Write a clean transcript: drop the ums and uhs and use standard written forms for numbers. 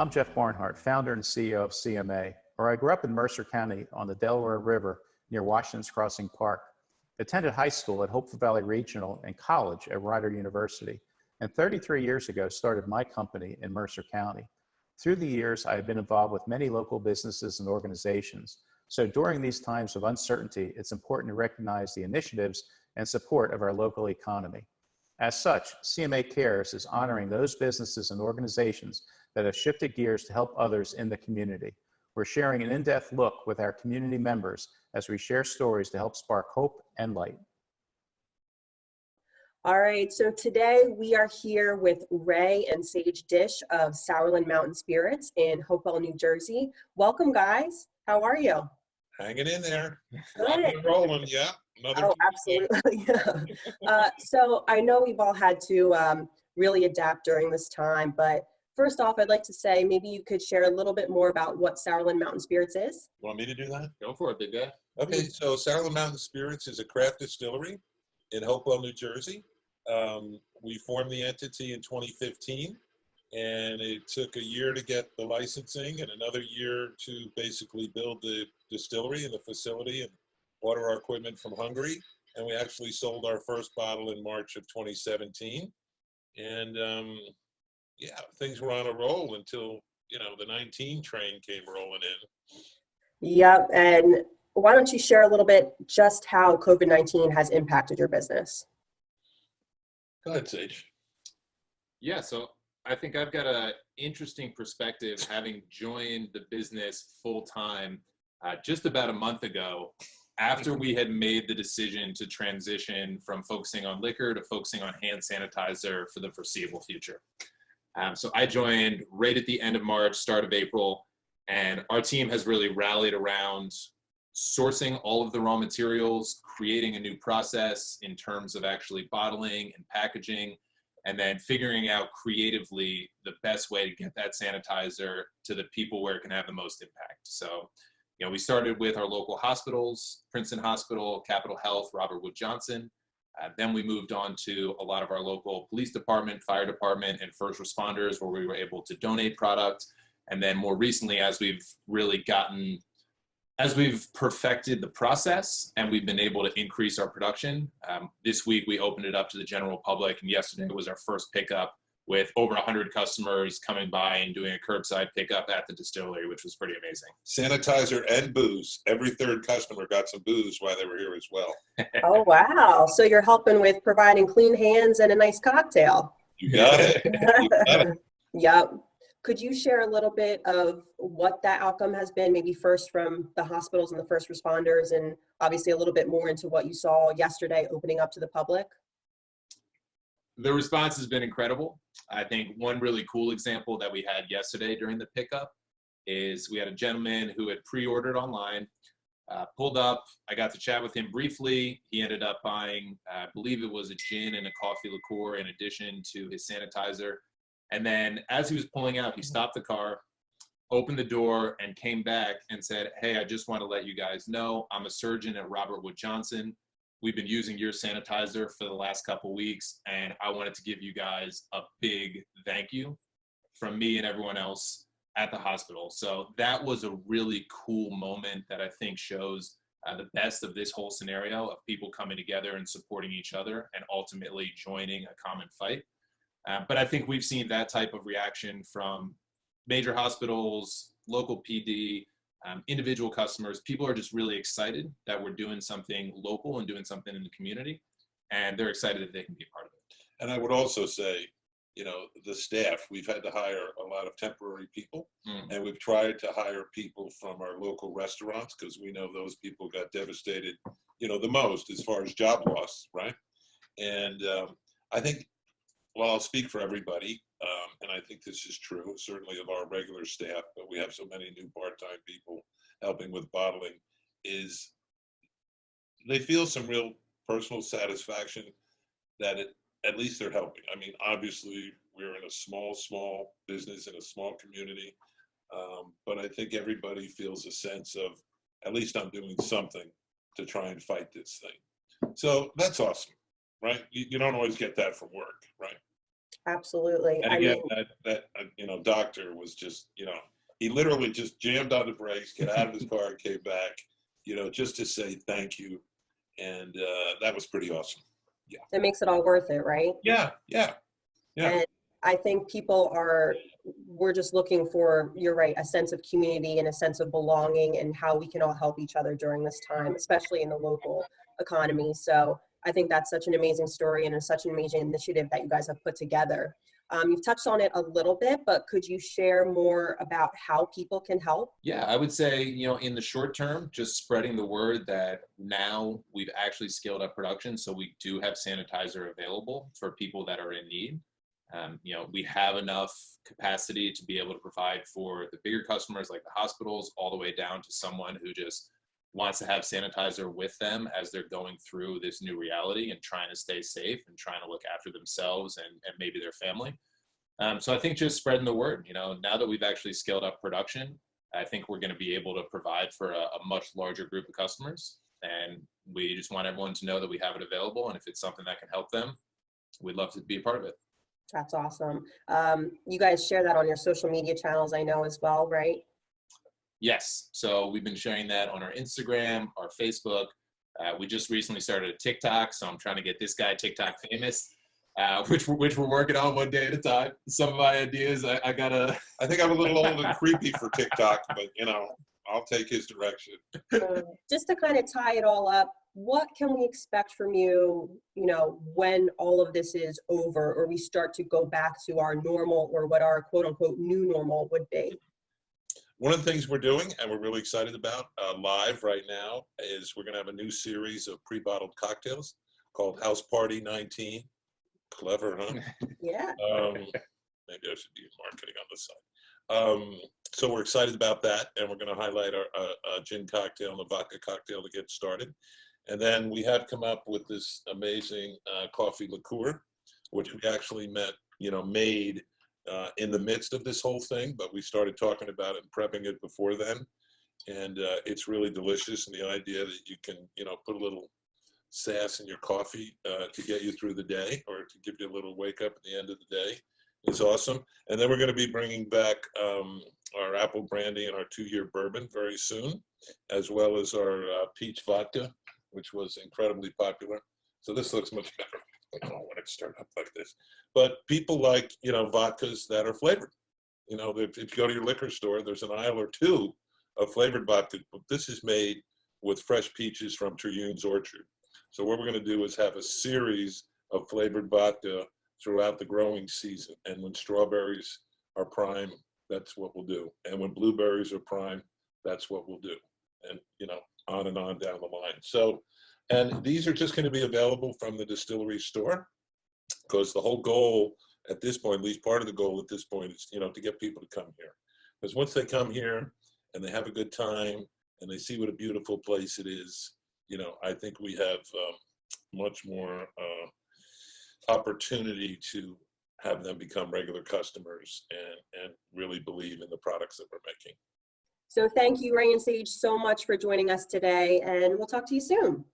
I'm Jeff Barnhart, founder and CEO of CMA, where I grew up in Mercer County on the Delaware River near Washington's Crossing Park, attended high school at Hopeful Valley Regional and college at Rider University, and 33 years ago started my company in Mercer County. Through the years, I have been involved with many local businesses and organizations. So during these times of uncertainty, it's important to recognize the initiatives and support of our local economy. As such, CMA Cares is honoring those businesses and organizations that have shifted gears to help others in the community. We're sharing an in-depth look with our community members as we share stories to help spark hope and light. All right, so today we are here with Ray and Sage Dish of Sourland Mountain Spirits in Hopewell, New Jersey. Welcome, guys. How are you? Hanging in there. Good. Rocking and rolling, yeah. Oh, absolutely. Yeah. So I know we've all had to really adapt during this time, but first off, I'd like to say maybe you could share a little bit more about what Sourland Mountain Spirits is. Want me to do that? Go for it, big guy. Okay, so Sourland Mountain Spirits is a craft distillery in Hopewell, New Jersey. We formed the entity in 2015, and it took a year to get the licensing and another year to basically build the distillery and the facility and order our equipment from Hungary. And we actually sold our first bottle in March of 2017. And yeah, things were on a roll until, you know, the 19 train came rolling in. Yep, and why don't you share a little bit just how COVID-19 has impacted your business? Go ahead, Sage. Yeah, so I think I've got an interesting perspective having joined the business full time just about a month ago, after we had made the decision to transition from focusing on liquor to focusing on hand sanitizer for the foreseeable future. So I joined right at the end of March, start of April, and our team has really rallied around sourcing all of the raw materials, creating a new process in terms of actually bottling and packaging, and then figuring out creatively the best way to get that sanitizer to the people where it can have the most impact. So, you know, we started with our local hospitals, Princeton Hospital, Capitol Health, Robert Wood Johnson. Then we moved on to a lot of our local police department, fire department, and first responders, where we were able to donate product. And then more recently, as we've perfected the process and we've been able to increase our production, this week we opened it up to the general public, and yesterday was our first pickup with over 100 customers coming by and doing a curbside pickup at the distillery, which was pretty amazing. Sanitizer and booze. Every third customer got some booze while they were here as well. Oh, wow. So you're helping with providing clean hands and a nice cocktail. You got it. You got it. Yep. Could you share a little bit of what that outcome has been, maybe first from the hospitals and the first responders, and obviously a little bit more into what you saw yesterday opening up to the public? The response has been incredible. I think one really cool example that we had yesterday during the pickup is we had a gentleman who had pre-ordered online, pulled up. I got to chat with him briefly. He ended up buying, I believe it was a gin and a coffee liqueur in addition to his sanitizer. And then as he was pulling out, he stopped the car, opened the door, and came back and said, "Hey, I just want to let you guys know I'm a surgeon at Robert Wood Johnson. We've been using your sanitizer for the last couple weeks, and I wanted to give you guys a big thank you from me and everyone else at the hospital." So that was a really cool moment that I think shows the best of this whole scenario of people coming together and supporting each other and ultimately joining a common fight. But I think we've seen that type of reaction from major hospitals, local PD, individual customers. People are just really excited that we're doing something local and doing something in the community, and they're excited that they can be a part of it. And I would also say, you know, the staff, we've had to hire a lot of temporary people, and we've tried to hire people from our local restaurants because we know those people got devastated, you know, the most as far as job loss, right? And I think, well, I'll speak for everybody, and I think this is true, certainly of our regular staff, but we have so many new part-time people helping with bottling, is they feel some real personal satisfaction that at least they're helping. I mean, obviously, we're in a small business in a small community, but I think everybody feels a sense of, at least I'm doing something to try and fight this thing. So that's awesome, right? You don't always get that from work, right? Absolutely. And I again, mean, that doctor was just, he literally just jammed on the brakes, get out of his car, and came back, just to say thank you. And that was pretty awesome. Yeah. it makes it all worth it, right? Yeah. Yeah. Yeah. And I think we're just looking for, you're right, a sense of community and a sense of belonging and how we can all help each other during this time, especially in the local economy. So I think that's such an amazing story and such an amazing initiative that you guys have put together. You've touched on it a little bit, but could you share more about how people can help? Yeah, I would say, in the short term, just spreading the word that now we've actually scaled up production. So we do have sanitizer available for people that are in need. We have enough capacity to be able to provide for the bigger customers like the hospitals, all the way down to someone who just wants to have sanitizer with them as they're going through this new reality and trying to stay safe and trying to look after themselves and maybe their family. So I think just spreading the word, now that we've actually scaled up production, I think we're going to be able to provide for a much larger group of customers. And we just want everyone to know that we have it available. And if it's something that can help them, we'd love to be a part of it. That's awesome. You guys share that on your social media channels, I know, as well, right? Yes. So we've been sharing that on our Instagram, our Facebook. We just recently started a TikTok, so I'm trying to get this guy TikTok famous, which we're working on one day at a time. Some of my ideas, I gotta. I think I'm a little old and creepy for TikTok, but I'll take his direction. Just to kind of tie it all up, what can we expect from you, when all of this is over or we start to go back to our normal or what our quote unquote new normal would be? One of the things we're doing, and we're really excited about live right now, is we're going to have a new series of pre-bottled cocktails called House Party 19. Clever, huh? Yeah. Maybe I should be marketing on this side. So we're excited about that, and we're going to highlight our gin cocktail and the vodka cocktail to get started. And then we have come up with this amazing coffee liqueur, which we actually made in the midst of this whole thing, but we started talking about it and prepping it before then. And it's really delicious. And the idea that you can, put a little sass in your coffee to get you through the day or to give you a little wake up at the end of the day is awesome. And then we're going to be bringing back our apple brandy and our 2-year bourbon very soon, as well as our peach vodka, which was incredibly popular. So this looks much better when it's stirred up like this. But people like, vodkas that are flavored. If you go to your liquor store, there's an aisle or two of flavored vodka. But this is made with fresh peaches from Terhune's orchard. So what we're going to do is have a series of flavored vodka throughout the growing season. And when strawberries are prime, that's what we'll do. And when blueberries are prime, that's what we'll do. And, on and on down the line. So, and these are just going to be available from the distillery store, because the whole goal at this point, at least part of the goal at this point, is, to get people to come here. Because once they come here and they have a good time and they see what a beautiful place it is, I think we have much more opportunity to have them become regular customers and really believe in the products that we're making. So thank you, Ray and Sage, so much for joining us today, and we'll talk to you soon.